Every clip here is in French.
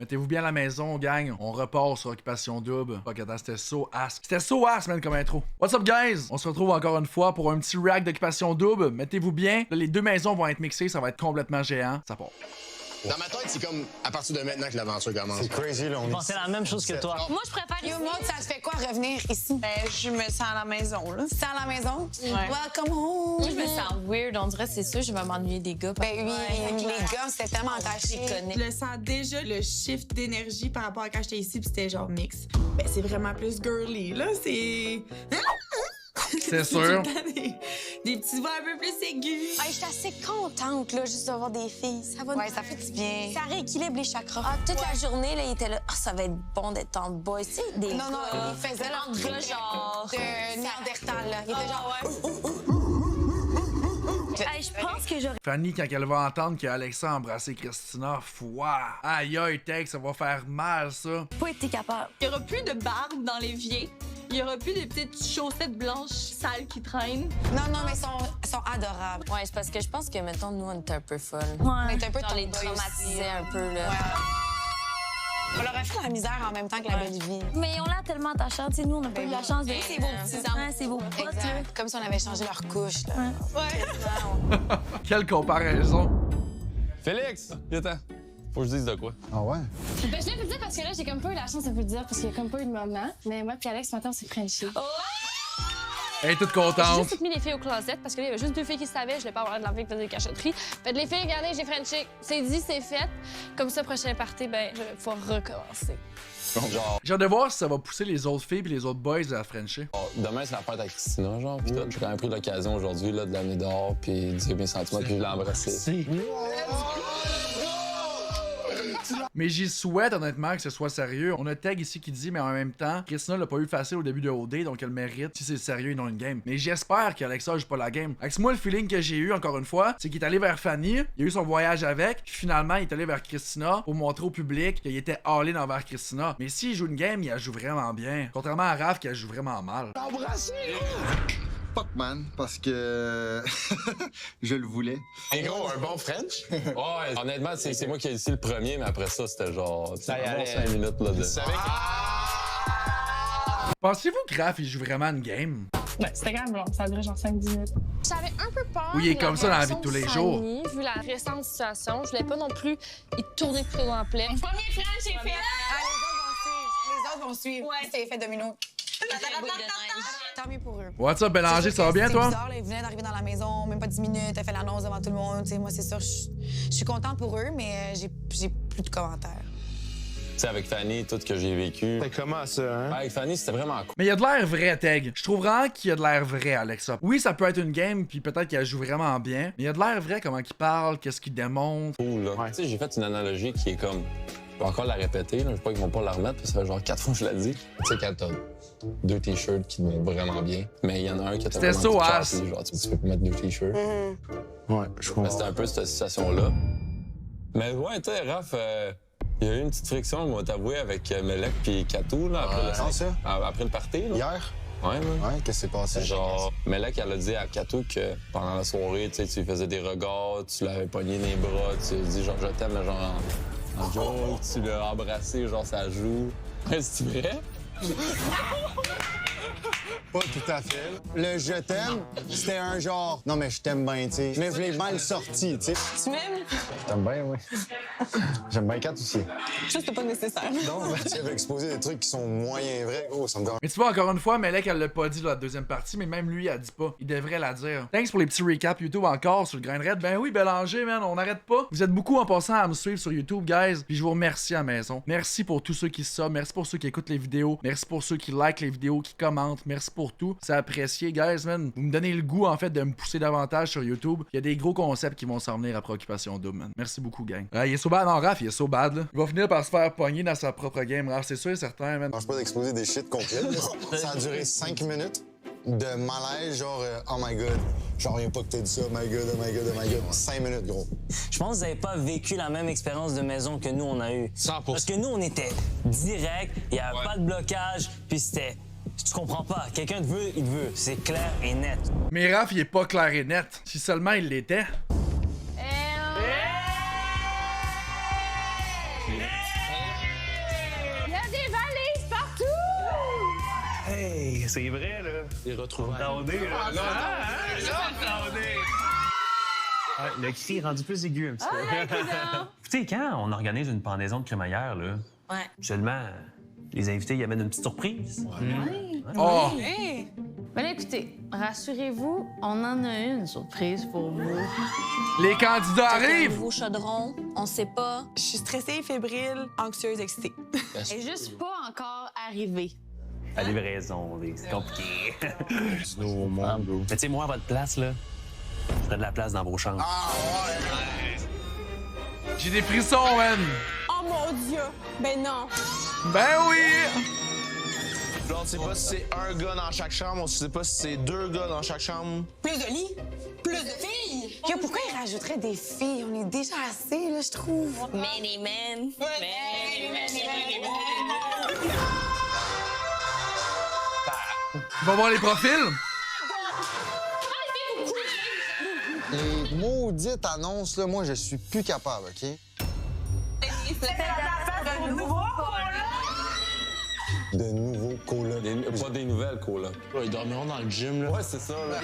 Mettez-vous bien à la maison, gang. On repart sur Occupation Double. Fuck, attends, c'était so ass. C'était so ass, man, comme intro. What's up, guys? On se retrouve encore une fois pour un petit react d'Occupation Double. Mettez-vous bien. Là, les deux maisons vont être mixées. Ça va être complètement géant. Ça part. Dans ma tête, c'est comme à partir de maintenant que l'aventure commence. C'est crazy, là. Je pensais la même chose que toi. Moi, je préfère ici. Yo, Maud, ça te fait quoi revenir ici? Ben, je me sens à la maison, là. C'est à la maison? Ouais. Welcome home! Moi, je me sens weird. On dirait, c'est sûr, je vais m'ennuyer des gars. Ben oui, les gars, c'était tellement attaché. Je le sens déjà, le shift d'énergie par rapport à quand j'étais ici, puis c'était genre mix. Ben, c'est vraiment plus girly, là. C'est. C'est sûr. Des petites voix un peu plus aiguës. Je suis assez contente, là, juste d'avoir des filles. Ça va. Ouais, ça fait du bien. Ça rééquilibre les chakras. Toute la journée, là, il était là. Ça va être bon d'être en boy. Tu sais, des. Non, il faisait leur truc gars, genre. de Néandertal, là. Il était genre. Je pense que j'aurais. Fanny, quand elle va entendre qu'Alexa a embrassé Christina, fouah! Aïe, aïe, Tex, ça va faire mal, ça. pas été capable. Il n'y aura plus de barbe dans l'évier. Il n'y aura plus de petites chaussettes blanches sales qui traînent. Non, mais ils sont adorables. Ouais, c'est parce que je pense que, mettons, nous, on était un peu folles. On est un peu On les tomboy traumatisait aussi. un peu, là. On leur a fait la misère en même temps que la belle vie. Mais ils ont l'air tellement attachants. Tu sais, nous, on n'a pas eu la chance de. C'est beaux petits enfants. Ouais, c'est beaux potes, là. Exact. Comme si on avait changé leur couche, là. Quelle comparaison! Félix! Viens-t'en. Faut que je dise de quoi. Ah ouais? Ben, je l'ai pu le dire parce que là, j'ai comme pas eu la chance de vous le dire parce qu'il y a comme pas eu de moment. Mais moi puis Alex, ce matin, on s'est frenché. Elle est toute J'ai contente. juste mis les filles au closet parce qu'il y avait juste deux filles qui savaient. Je voulais pas avoir de la fille qui faisait des cachotteries. Fait que les filles, regardez, j'ai frenché. C'est dit, c'est fait. Comme ça, prochain party, ben, je vais pouvoir recommencer. Genre, J'ai hâte de voir si ça va pousser les autres filles et les autres boys à Frencher. demain, c'est la fête à Christina, genre. Pis tout. J'ai quand même pris l'occasion aujourd'hui, là, de l'amener dehors, puis dire mes sentiments, puis je l'ai embrassé. Mais j'y souhaite honnêtement que ce soit sérieux. On a Tag ici qui dit, mais en même temps, Christina l'a pas eu facile au début de OD, donc elle mérite si c'est sérieux et non une game. Mais j'espère qu'Alexa joue pas la game. Avec moi, le feeling que j'ai eu, encore une fois, c'est qu'il est allé vers Fanny, il a eu son voyage avec, puis finalement, il est allé vers Christina pour montrer au public qu'il était all-in envers Christina. Mais s'il joue une game, il la joue vraiment bien. Contrairement à Raph qui la joue vraiment mal. Fuck, man, parce que je le voulais. Hey gros, un bon French? Ouais, honnêtement, c'est moi qui ai dit le premier, mais après ça, c'était genre. Ça y allait. 5 minutes, là. Pensez-vous que Raph, il joue vraiment une game? Ben, c'était quand même long. Ça a duré genre 5-10 minutes. J'avais un peu peur. Oui, il est de la comme ça dans la vie de réaction tous les Fanny, jours. Vu la récente situation, je voulais pas non plus y tourner de dans la plaie. Premier French, j'ai fait. Les autres vont suivre. Ouais. C'est effet domino. Tant mieux pour eux. What's up, Bélanger, ça va bien, toi? C'est bizarre, là, ils venaient d'arriver dans la maison, même pas 10 minutes, elle fait l'annonce devant tout le monde. T'sais, moi, c'est sûr, je suis contente pour eux, mais j'ai plus de commentaires. Tu sais, avec Fanny, tout ce que j'ai vécu. C'est comment ça, hein? Avec Fanny, c'était vraiment cool. Mais il y a de l'air vrai, Teg. Je trouve vraiment qu'il y a de l'air vrai, Alexa. Oui, ça peut être une game, puis peut-être qu'elle joue vraiment bien, mais il y a de l'air vrai, comment il parle, qu'est-ce qu'il démontre. Cool, là. Tu sais, j'ai fait une analogie qui est comme. Je vais encore la répéter, là. Je sais pas qu'ils vont pas la remettre, parce que ça fait genre 4 fois que je la dis. Tu sais, quand t'as 2 t-shirts qui te vont vraiment bien, mais il y en a un qui a C'était vraiment so tout ass. cassé, genre, tu peux pas mettre 2 t-shirts. Ouais, je comprends. C'était un peu cette situation-là. Mais ouais, tu sais, Raph, il y a eu une petite friction, on va t'avouer, avec Melek puis Katou, là, Quand ça? après le party, là. Hier? Ouais, ouais. Ouais, qu'est-ce qui s'est passé? Genre, Melek, elle a dit à Katou que pendant la soirée, tu sais, tu lui faisais des regards, tu l'avais pogné dans les bras, tu lui as dit genre je t'aime, mais genre en joke, tu l'as embrassé, genre ça joue. Ouais, c'est vrai? Pas tout à fait. Le je t'aime, c'était un genre, non, mais je t'aime bien, tu sais. Mais je l'ai mal sorti, tu sais. Tu m'aimes? Je t'aime bien, oui. J'aime bien Kat aussi. Ça, c'était pas nécessaire. Non, mais tu avais exposé des trucs qui sont moyens vrais, gros, ça me dérange. Mais tu vois, encore une fois, Melek, elle l'a pas dit dans la deuxième partie, mais même lui, elle dit pas. Il devrait la dire. Thanks pour les petits recaps YouTube encore sur le Grain de Raid. Ben oui, Bélanger, man, on n'arrête pas. Vous êtes beaucoup en passant à me suivre sur YouTube, guys. Puis je vous remercie à la maison. Merci pour tous ceux qui subbent. Merci pour ceux qui écoutent les vidéos. Merci pour ceux qui likent les vidéos, qui commentent. Merci pour tout. C'est apprécié, guys, man. Vous me donnez le goût, en fait, de me pousser davantage sur YouTube. Il y a des gros concepts qui vont s'en venir après Occupation Double, man. Merci beaucoup, gang. Il est so bad, non, Raph, il est so bad, là. Il va finir par se faire pogner dans sa propre game, Raph, c'est sûr et certain, man. Je pense pas d'exposer des shit complets. Là. Ça a duré 5 minutes de malaise, genre, oh my god. J'en reviens pas que t'aies dit ça, oh my god, oh my god, oh my god. 5 minutes, gros. Je pense que vous n'avez pas vécu la même expérience de maison que nous, on a eu. 100%. Parce que nous, on était direct, il n'y avait pas de blocage, puis c'était. Tu comprends pas. Quelqu'un te veut, il te veut. C'est clair et net. Mais Raph, il est pas clair et net. Si seulement il l'était. c'est vrai, là. Les retrouvailles. Attendez, là. Le cri est rendu plus aigu un petit peu. Tu sais, quand on organise une pendaison de crémaillère, là, seulement les invités y amènent une petite surprise. Oh! Ben là, écoutez, rassurez-vous, on en a une surprise pour vous. Les candidats arrivent! Nouveau chaudron, on sait pas. Je suis stressée, fébrile, anxieuse, excitée. Elle est juste pas encore arrivée. La livraison, c'est compliqué. Du nouveau monde, bro. Mais tu sais, moi, à votre place, là, je ferais de la place dans vos chambres. J'ai des frissons, man! Oh mon Dieu! Ben non! Ben oui! Genre, on sait pas si c'est un gars dans chaque chambre, on sait pas si c'est 2 gars dans chaque chambre. Plus de lits, plus de filles. Yo, pourquoi ils rajouteraient des filles? On est déjà assez, là, je trouve. Many men. On va voir les profils. Les maudites annonces, là, moi, je suis plus capable, OK? De nouveaux colocs. Pas des nouvelles colocs. Ils dormiront dans le gym, là. Ouais, c'est ça, là.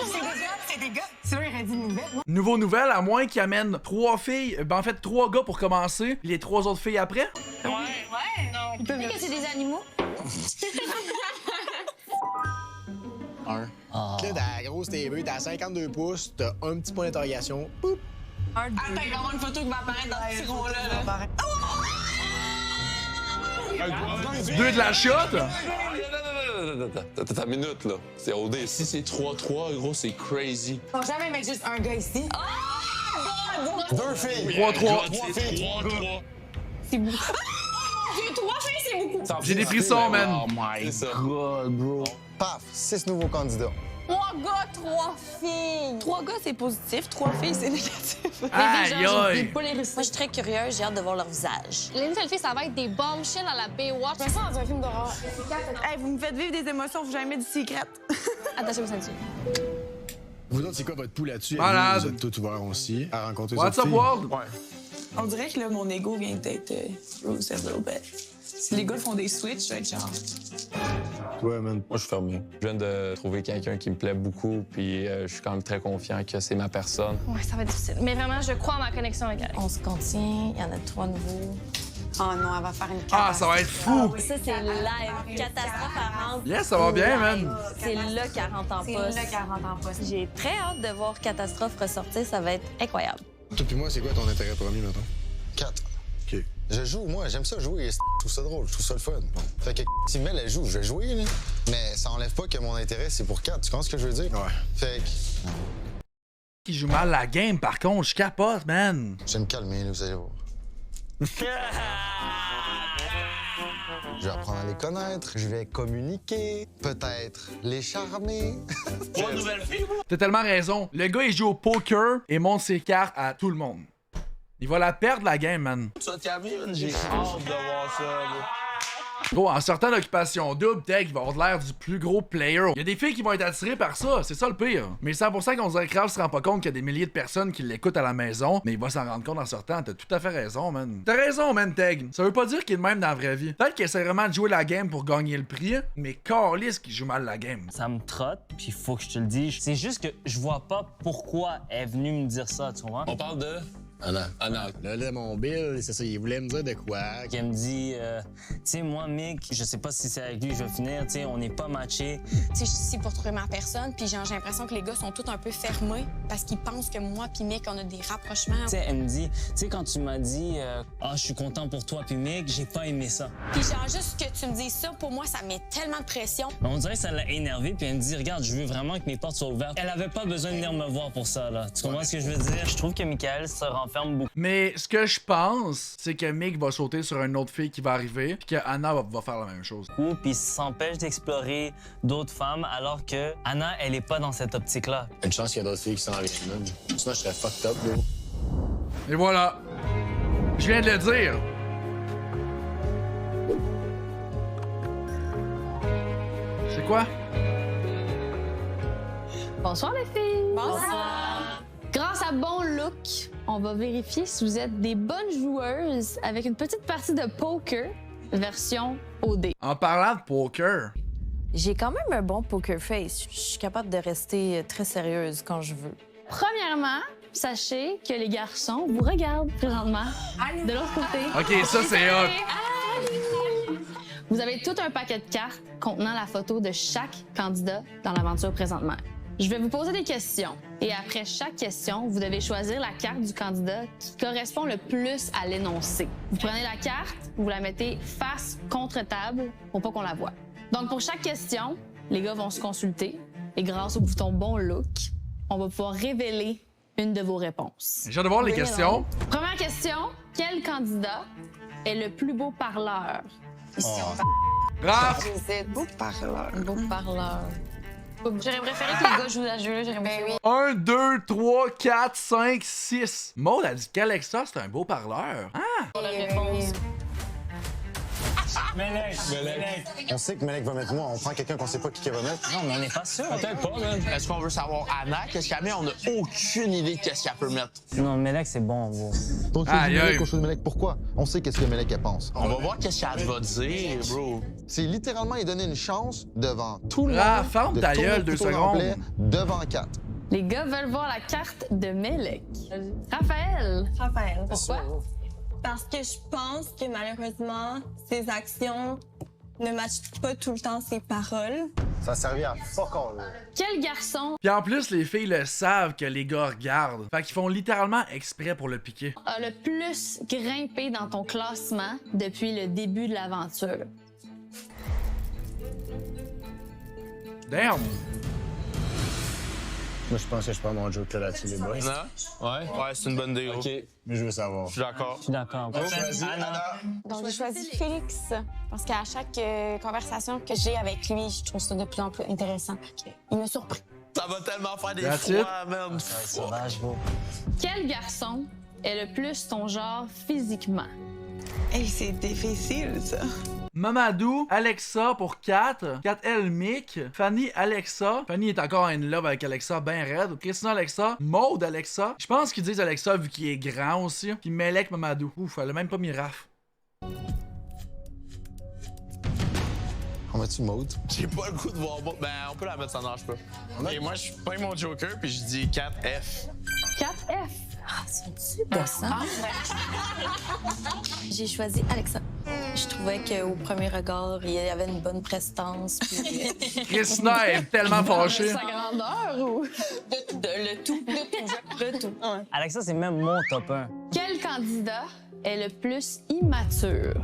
C'est des gars. C'est vrai, il aurait dit nouvelle. Nouveau nouvelle, à moins qu'ils amènent 3 filles, ben en fait 3 gars pour commencer, puis les 3 autres filles après. Vous savez que c'est des animaux? Un. Là, dans la grosse TV, t'as 52 pouces, t'as un petit point d'interrogation. Poup. Attends, il va y avoir une photo qui va apparaître dans ce rond-là. Deux de la shot. T'as ta minute, là. C'est OD. Si c'est 3-3, gros, c'est crazy. Faut jamais mettre juste un gars ici. 2 filles! 3-3. 3-3. C'est beaucoup. J'ai 3 filles, c'est beaucoup. J'ai des frissons, man. Oh my god, bro. Paf! 6 nouveaux candidats. 3 gars, 3 filles. 3 gars, c'est positif. 3 filles, c'est négatif. Aïe, aïe. Moi, je suis très curieuse, j'ai hâte de voir leur visage. Les nouvelles filles, ça va être des bombshells à la Baywatch. Je me sens dans un film d'horreur. Hey, vous me faites vivre des émotions, vous jamais du secret. Attachez vos ceintures. Vous autres, c'est quoi votre pouls là-dessus? Malade. Vous êtes tous ouverts aussi à rencontrer What's d'autres up, filles? world? On dirait que là, mon ego vient d'être bruised a little bit. Si les gars font des switches, je vais être genre... Ouais, man. Moi, je suis fermé. Je viens de trouver quelqu'un qui me plaît beaucoup, puis je suis quand même très confiant que c'est ma personne. Ouais, ça va être difficile. Mais vraiment, je crois en ma connexion avec elle. On se contient, il y en a 3 nouveaux. Oh non, elle va faire une Ah, ça va être fou. Ça, c'est live. Catastrophe à rentrer. Yes, ça va bien, man. C'est là qu'elle rentre en poste. C'est là qu'elle rentre en poste. J'ai très hâte de voir Catastrophe ressortir. Ça va être incroyable. Toi puis moi, c'est quoi ton intérêt premier, mettons? 4. OK. Je joue, moi, j'aime ça jouer. Je trouve ça drôle, je trouve ça le fun. Fait que si Mel, elle joue, je vais jouer, là. Mais ça enlève pas que mon intérêt, c'est pour 4. Tu comprends ce que je veux dire? Ouais. Fait que Qui joue mal la game, par contre, je capote, man. je vais me calmer, là, vous allez voir. Je vais apprendre à les connaître, je vais communiquer, peut-être les charmer. 3 nouvelles filles, moi. T'as tellement raison. Le gars, il joue au poker et montre ses cartes à tout le monde. Il va la perdre, la game, man. Tu vas te calmer, man. J'ai hâte de voir ça, là. Gros, en sortant d'Occupation Double, Tech, il va avoir l'air du plus gros player. Il y a des filles qui vont être attirées par ça, c'est ça le pire. Mais 100% qu'on dirait que Kraft se rend pas compte qu'il y a des milliers de personnes qui l'écoutent à la maison, mais il va s'en rendre compte en sortant. T'as tout à fait raison, man. T'as raison, man, Teg. Ça veut pas dire qu'il est de même dans la vraie vie. Peut-être qu'il essaie vraiment de jouer la game pour gagner le prix, mais Carlis qui joue mal la game. Ça me trotte, puis il faut que je te le dise. C'est juste que je vois pas pourquoi elle est venue me dire ça, tu vois. On parle de... Anna. Anna. Là, mon Bill, c'est ça, il voulait me dire de quoi. Elle me dit, tu sais, moi, Mick, je sais pas si c'est avec lui que je vais finir, tu sais, on n'est pas matchés. Tu sais, je suis ici pour trouver ma personne, puis genre, j'ai l'impression que les gars sont tous un peu fermés parce qu'ils pensent que moi puis Mick, on a des rapprochements. Tu sais, elle me dit, tu sais, quand tu m'as dit, je suis content pour toi puis Mick, j'ai pas aimé ça. Puis genre, juste que tu me dises ça, pour moi, ça met tellement de pression. On dirait que ça l'a énervé, puis elle me dit, regarde, je veux vraiment que mes portes soient ouvertes. Elle avait pas besoin de venir me voir pour ça, là. Tu comprends ce que je veux dire? Je trouve que Michael se renferme beaucoup. Mais ce que je pense, c'est que Mick va sauter sur une autre fille qui va arriver, puis que Anna va faire la même chose. Puis il s'empêche d'explorer d'autres femmes, alors que Anna, elle est pas dans cette optique-là. Une chance qu'il y a d'autres filles qui s'en viennent, man. Sinon, je serais fucked up, bro. Et voilà. Je viens de le dire. C'est quoi? Bonsoir, les filles. Bonsoir. Grâce à Bon Look, on va vérifier si vous êtes des bonnes joueuses avec une petite partie de poker version OD. En parlant de poker, J'ai quand même un bon poker face. Je suis capable de rester très sérieuse quand je veux. Premièrement, sachez que les garçons vous regardent présentement de l'autre côté. OK, ça, c'est hot. Vous avez tout un paquet de cartes contenant la photo de chaque candidat dans l'aventure présentement. Je vais vous poser des questions et après chaque question, vous devez choisir la carte du candidat qui correspond le plus à l'énoncé. Vous prenez la carte, vous la mettez face contre table pour pas qu'on la voie. Donc pour chaque question, les gars vont se consulter et grâce au bouton Bon Look, on va pouvoir révéler une de vos réponses. J'ai hâte de voir les questions. Première question, quel candidat est le plus beau parleur? Ici, Raph! Beau parleur. Beau parleur. J'aurais préféré que les gars jouent à jeu. J'aurais Ben oui. 1, 2, 3, 4, 5, 6. Maud a dit qu'Alexa, c'est un beau parleur. Ah! la réponse. Melek. On sait que Melek va mettre moi. On prend quelqu'un qu'on sait pas qui va mettre. Non, mais on n'est pas sûr. Peut-être pas, man. Est-ce qu'on veut savoir Anna, qu'est-ce qu'elle met? On n'a aucune idée de qu'est-ce qu'elle peut mettre. Non, Melek, c'est bon, gros. Donc, Aïe, aïe. au show de Melek, pourquoi? On sait qu'est-ce que Melek elle pense. On va voir qu'est-ce qu'elle va dire, bro. C'est littéralement lui donner une chance devant tout le Ah, monde. ferme de ta tourner gueule, le 2 couteau secondes. complet devant 4. Les gars veulent voir la carte de Melek. Raphaël, Raphaël. pourquoi? Parce que je pense que malheureusement, ses actions ne matchent pas tout le temps ses paroles. Ça a servi à fuck all. Quel garçon Puis en plus, les filles le savent que les gars regardent. Fait qu'ils font littéralement exprès pour le piquer. a le plus grimpé dans ton classement depuis le début de l'aventure? Damn! Moi, je pense que je prends mon joker là-dessus, les boys. Non? Ouais? Ouais, c'est une bonne idée, gros. OK. Mais je veux savoir. Je suis d'accord. Je suis d'accord. Donc, j'ai choisi Félix parce qu'à chaque conversation que j'ai avec lui, je trouve ça de plus en plus intéressant. Il me surprend. Ça va tellement faire des That's fois, man. Sauvage, gros. Quel garçon est le plus ton genre physiquement? Hey, c'est difficile, ça. Mamadou, Alexa pour 4, 4L Mick, Fanny Alexa. Fanny est encore in love avec Alexa ben raide. Christina Alexa, Maud Alexa. Je pense qu'ils disent Alexa vu qu'il est grand aussi. Puis Melek Mamadou. Ouf, elle a même pas mis Raph. On va-tu Maud? J'ai pas le goût de voir Maud. Ben, on peut la mettre, ça ne marche pas. Et moi, je prends mon joker puis je dis 4F. 4F. Ah, c'est-tu gossant? J'ai choisi Alexa. Je trouvais qu'au premier regard, il y avait une bonne prestance. Puis... Christina est tellement fâchée. Sa grandeur ou? Le tout. Alexa, c'est même mon top 1. Quel candidat est le plus immature?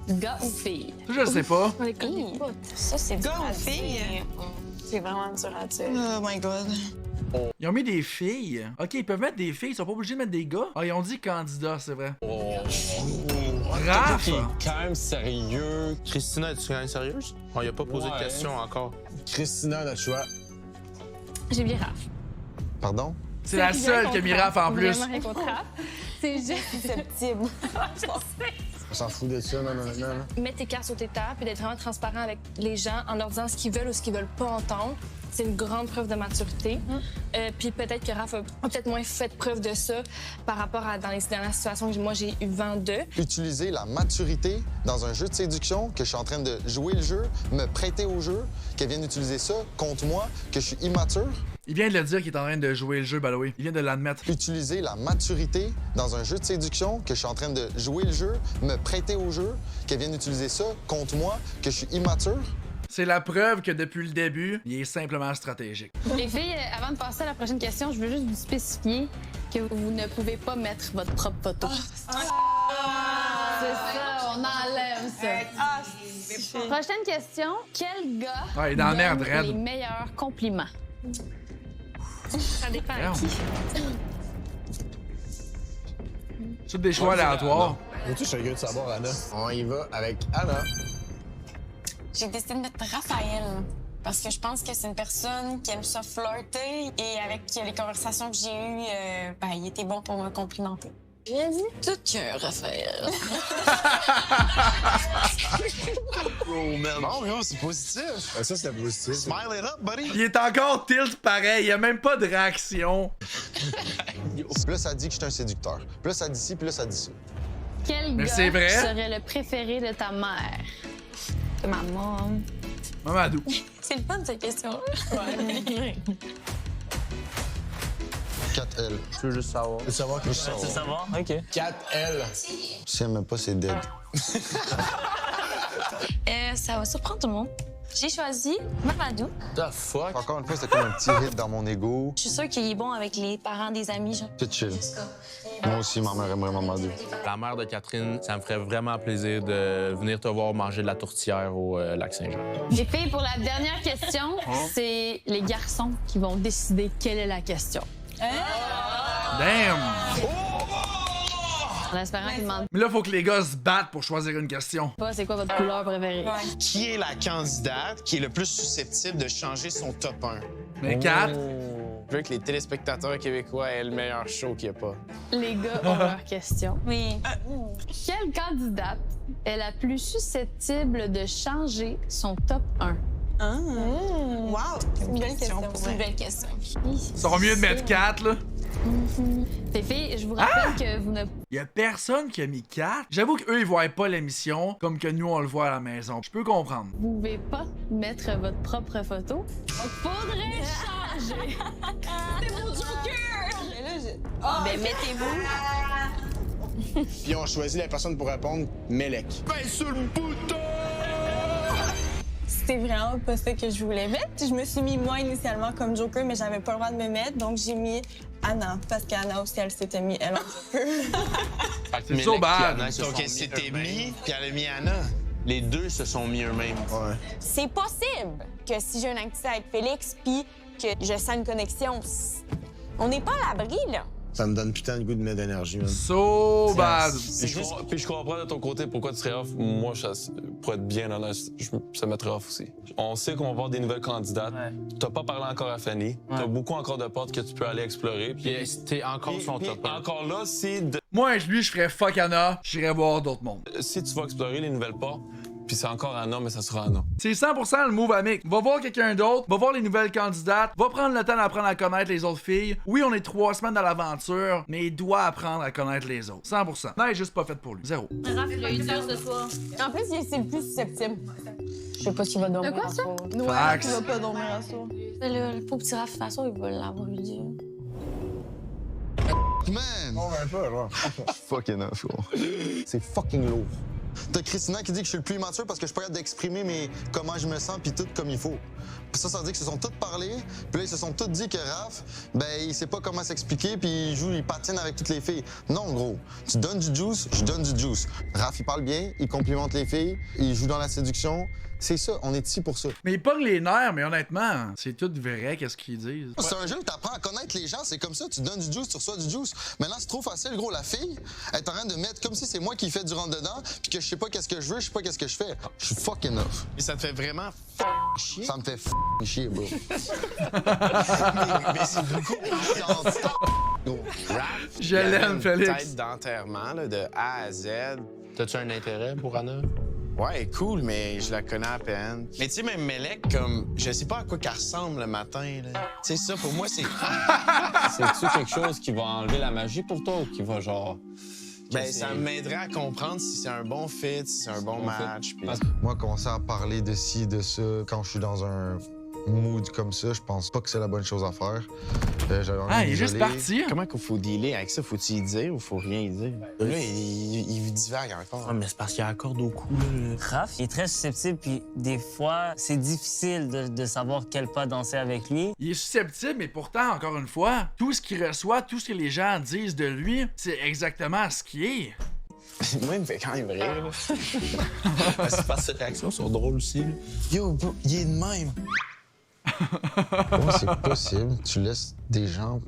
Gars ou fille? Ça, je le sais pas. Ça, c'est Gars dur ou à fille? dire. C'est vraiment dur à dire. Oh my God. Ils ont mis des filles. Ok, ils peuvent mettre des filles, ils sont pas obligés de mettre des gars. Ah, ils ont dit candidat, c'est vrai. Raph! Qui est quand même sérieux. Christina, es-tu quand même sérieuse? On lui a pas posé de questions encore. Christina, notre choix. J'ai mis Raph. Pardon? C'est la seule qui a mis Raph en plus. Vraiment rien contre Raph. C'est juste... Susceptible. On s'en fout de ça, non. Mettre tes cartes sur tes tables et d'être vraiment transparent avec les gens en leur disant ce qu'ils veulent ou ce qu'ils veulent pas entendre. C'est une grande preuve de maturité. Puis peut-être que Raph a peut-être moins fait preuve de ça par rapport à dans les dernières situations que moi j'ai eu vent d'eux. Utiliser la maturité dans un jeu de séduction, que je suis en train de jouer le jeu, me prêter au jeu, qu'elle vienne utiliser ça contre moi, que je suis immature. Il vient de le dire qu'il est en train de jouer le jeu, by the way. Il vient de l'admettre. Utiliser la maturité dans un jeu de séduction, que je suis en train de jouer le jeu, me prêter au jeu, qu'elle vienne utiliser ça contre moi, que je suis immature. C'est la preuve que depuis le début, il est simplement stratégique. Les filles, avant de passer à la prochaine question, je veux juste vous spécifier que vous ne pouvez pas mettre votre propre photo. C'est ça, on enlève ça. Prochaine question. Quel gars Ah, il est dans la merde, donne raide. les meilleurs compliments? Ça dépend à Merde. qui. C'est des choix aléatoires. Et tout, je suis curieux de savoir, Anna. On y va avec Anna. J'ai décidé de mettre Raphaël parce que je pense que c'est une personne qui aime ça flirter et avec les conversations que j'ai eues, il était bon pour me complimenter. Bien dit. Tout qu'un Raphaël. Oh, man. Bon, gros, c'est positif. Ça, c'était positif. Smile it up, buddy. Il est encore tilt pareil, il y a même pas de réaction. Puis là, ça dit que je suis un séducteur. Puis là, ça dit ci, puis là, ça dit ça. Quel Mais gars c'est vrai. serait le préféré de ta mère? Ma mom. Mamadou. C'est le fun, cette question-là. Ouais. 4L. Tu veux juste savoir. Tu veux savoir que je Tu veux savoir? OK. 4L. Je sais même pas c'est dead. Ça va surprendre tout le monde. J'ai choisi Mamadou. The fuck? Encore une fois, c'était comme un petit hit dans mon ego. Je suis sûre qu'il est bon avec les parents des amis, genre. C'est chill. Moi aussi, ma mère aimerait Mamadou. La mère de Catherine, ça me ferait vraiment plaisir de venir te voir manger de la tourtière au lac Saint-Jean. Les filles, pour la dernière question, c'est les garçons qui vont décider quelle est la question. Damn! En espérant qu'ils demandent Mais là, faut que les gars se battent pour choisir une question. pas c'est quoi votre couleur préférée. Qui est la candidate qui est le plus susceptible de changer son top 1? Mais 4. Je veux que les téléspectateurs québécois aient le meilleur show qu'il n'y a pas. Les gars ont leur question. Oui. Quelle candidate est la plus susceptible de changer son top 1? Wow! C'est une belle question. C'est une belle question. Ça sera mieux de mettre 4, là. Les filles, je vous rappelle que vous ne Y a personne qui a mis 4. J'avoue qu'eux, ils voient pas l'émission comme que nous, on le voit à la maison. Je peux comprendre. pouvez pas mettre votre propre photo. Faudrait changer. C'est mon Joker! Mais là, Ben, mettez-vous. Puis on choisit la personne pour répondre, Melek. Ben sur le bouton! c'était vraiment pas ça que je voulais mettre. Je me suis mis moi initialement comme Joker, mais j'avais pas le droit de me mettre, donc j'ai mis Anna, parce qu'Anna aussi, elle s'était mis elle en Joker. C'est so bad. Donc elle s'était mis, puis elle a mis Anna. Les deux se sont mis eux-mêmes. Ouais. C'est possible que si j'ai une activité avec Félix puis que je sens une connexion, on n'est pas à l'abri, là. Ça me donne putain de goût de mettre d'énergie, man. So bad. Puis je comprends de ton côté pourquoi tu serais off. Moi, pour être bien honnête, ça me mettrait off aussi. On sait qu'on va avoir des nouvelles candidates. Ouais. T'as pas parlé encore à Fanny. Ouais. T'as beaucoup encore de portes que tu peux aller explorer. Puis t'es encore son top. Encore là, si... Moi, lui, je ferais fuck Anna, j'irais voir d'autres mondes. Si tu vas explorer les nouvelles portes, puis c'est encore Anna, mais ça sera Anna. C'est 100% le move à Mick. Va voir quelqu'un d'autre, va voir les nouvelles candidates, va prendre le temps d'apprendre à connaître les autres filles. Oui, on est 3 semaines dans l'aventure, mais il doit apprendre à connaître les autres. 100%. Non, il est juste pas fait pour lui. Zéro. Raph, il a eu dur ce soir. En plus, c'est le plus susceptible. Je sais pas s'il va dormir. De quoi, ça? Ouais, tu vas pas dormir à soir. Le pauvre petit Raph, de toute façon, il va l'avoir eu dur. Man! On va pas, genre. Fucking off, gros. C'est fucking lourd. T'as Christina qui dit que je suis le plus immature parce que je suis pas capable d'exprimer comment je me sens puis tout comme il faut. Puis ça veut dire qu'ils se sont tous parlé, puis là ils se sont tous dit que Raph, ben il sait pas comment s'expliquer puis il patine avec toutes les filles. Non gros, tu donnes du juice, je donne du juice. Raph il parle bien, il complimente les filles, il joue dans la séduction. C'est ça, on est ici pour ça. Mais il pogne les nerfs, mais honnêtement, c'est tout vrai, qu'est-ce qu'ils disent. C'est un jeu où t'apprends à connaître les gens, c'est comme ça, tu donnes du juice, tu reçois du juice. Maintenant, c'est trop facile, gros, la fille, elle est en train de mettre comme si c'est moi qui fais du rentre-dedans, puis que je sais pas qu'est-ce que je veux, je sais pas qu'est-ce que je fais. Je suis fucking off. Et ça te fait vraiment chier? Ça me fait chier, bro. mais c'est beaucoup. Rap, je l'aime, Félix. Tête d'enterrement, là, de A à Z. T'as-tu un intérêt pour Anna? Ouais, cool, mais je la connais à peine. Mais tu sais, même Melek, comme, je sais pas à quoi qu'elle ressemble le matin, là. Tu sais, ça, pour moi, c'est... C'est-tu quelque chose qui va enlever la magie pour toi ou qui va, genre... Ben, ça m'aiderait à comprendre si c'est un bon fit, si c'est un bon match. Puis... Moi, commencer à parler de ci, de ça, quand je suis dans un mood comme ça, je pense pas que c'est la bonne chose à faire. Il est juste parti. Comment qu'il faut dealer avec ça? Faut-tu y dire ou faut rien y dire? Là, il divague encore. Ah, mais c'est parce qu'il accorde au cou, là. Raph, il est très susceptible, puis des fois, c'est difficile de savoir quel pas danser avec lui. Il est susceptible, mais pourtant, encore une fois, tout ce qu'il reçoit, tout ce que les gens disent de lui, c'est exactement ce qu'il est. Moi, il me fait quand même rire, là. C'est parce que ses réactions sont drôles aussi, là. Yo, bro, il est de même. Comment c'est possible? Tu laisses des gens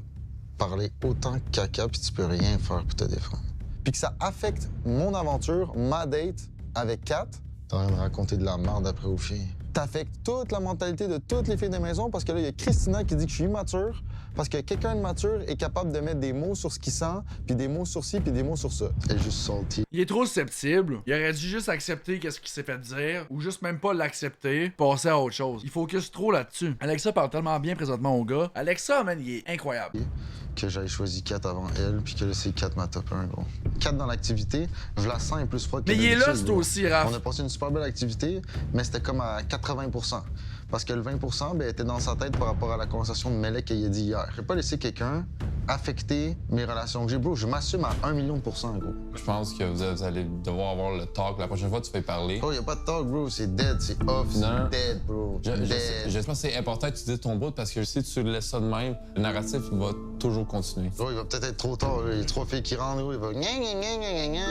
parler autant que caca puis tu peux rien faire pour te défendre. Puis que ça affecte mon aventure, ma date avec Kat. T'es en train de raconter de la merde après aux filles. T'affectes toute la mentalité de toutes les filles de maison parce que là, il y a Christina qui dit que je suis immature parce que quelqu'un de mature est capable de mettre des mots sur ce qu'il sent, puis des mots sur ci, puis des mots sur ça. Elle est juste salty. Il est trop susceptible. Il aurait dû juste accepter qu'est-ce qu'il s'est fait dire, ou juste même pas l'accepter, passer à autre chose. Il focus trop là-dessus. Alexa parle tellement bien présentement au gars. Alexa, man, il est incroyable. que j'avais choisi Kat avant elle, puis que là, c'est Kat ma top 1, gros. Kat dans l'activité, Vlasan est plus froide que Mais il est là, d'habitude, c'est gros. aussi, Raph. On a passé une super belle activité, mais c'était comme à 80%. Parce que le 20%, ben, était dans sa tête par rapport à la conversation de Melek qu'il a dit hier. Je vais pas laisser quelqu'un affecter mes relations que j'ai, bro. Je m'assume à 1 million de %, gros. Je pense que vous allez devoir avoir le talk. La prochaine fois, tu fais parler. Oh, y a pas de talk, bro. C'est dead, c'est off, Non. c'est dead, bro. Je pense que c'est important que tu dises ton bout parce que si tu laisses ça de même, le narratif il va toujours continuer. Bro, il va peut-être être trop tard, là. Il y a 3 filles qui rentrent, gros. Il va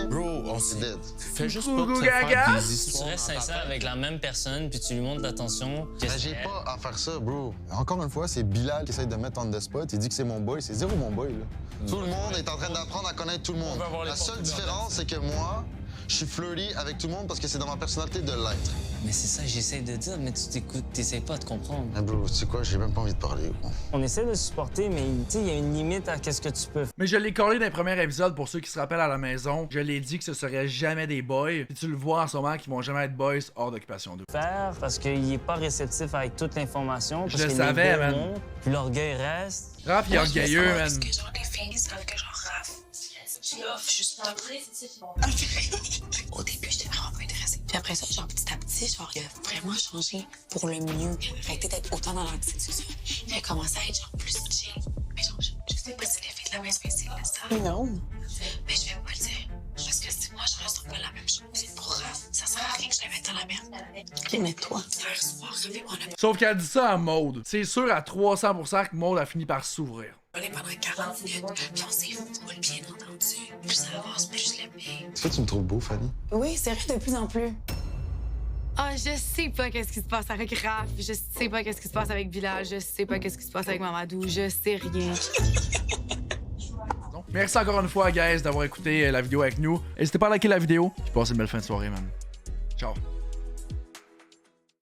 Bro, on c'est dead. Fais juste pas te faire des histoires. Tu restes sincère avec la même personne, puis tu lui montres l'attention. Mais j'ai pas à faire ça, bro. Encore une fois, c'est Bilal qui essaie de mettre on the spot. Il dit que c'est mon boy. C'est zéro mon boy, là. Tout le monde est en train d'apprendre à connaître tout le monde. La seule différence, c'est que moi, je suis flirty avec tout le monde parce que c'est dans ma personnalité de l'être. Mais c'est ça que j'essaie de dire, mais tu t'écoutes, t'essaies pas de comprendre. Mais bro, tu sais quoi, j'ai même pas envie de parler, gros. On essaie de supporter, mais tu sais, il y a une limite à qu'est-ce que tu peux Mais je l'ai collé dans les premiers épisodes pour ceux qui se rappellent à la maison. Je l'ai dit que ce serait jamais des boys. Puis tu le vois en ce moment qu'ils vont jamais être boys hors d'occupation double. faire parce qu'il est pas réceptif avec toute l'information. Je parce le que savais, les man. gars montent, puis l'orgueil reste. Raph, il est orgueilleux, man. Parce que genre, les filles savent que genre, Raph, j'ai off juste top. Au début, j'étais vraiment pas intéressée. Puis après ça, genre, petit à petit, genre, il a vraiment changé pour le mieux. Arrêté d'être autant dans l'anxiété. Il a commencé à être genre plus chill. Mais genre, je sais pas si les filles de la maison ici le savent. Non. Mais je vais pas le dire. Parce que si moi, je reste pas la même chose pour Raph, ça sert à rien que je la mette dans la merde. OK, mais toi. Hier soir, on a Sauf qu'elle dit ça à Maude. C'est sûr à 300% que Maude a fini par s'ouvrir. parlé pendant 40 minutes, puis on s'est full bien entendu. Plus ça avance, plus je l'aime bien. Est-ce que tu me trouves beau, Fanny? Oui, sérieux, de plus en plus. Ah, je sais pas qu'est-ce qui se passe avec Raph, je sais pas qu'est-ce qui se passe avec Bilal, je sais pas qu'est-ce qui se passe avec Mamadou, je sais rien. Merci encore une fois, guys, d'avoir écouté la vidéo avec nous. N'hésitez pas à liker la vidéo. Puis passez une belle fin de soirée, man. Ciao.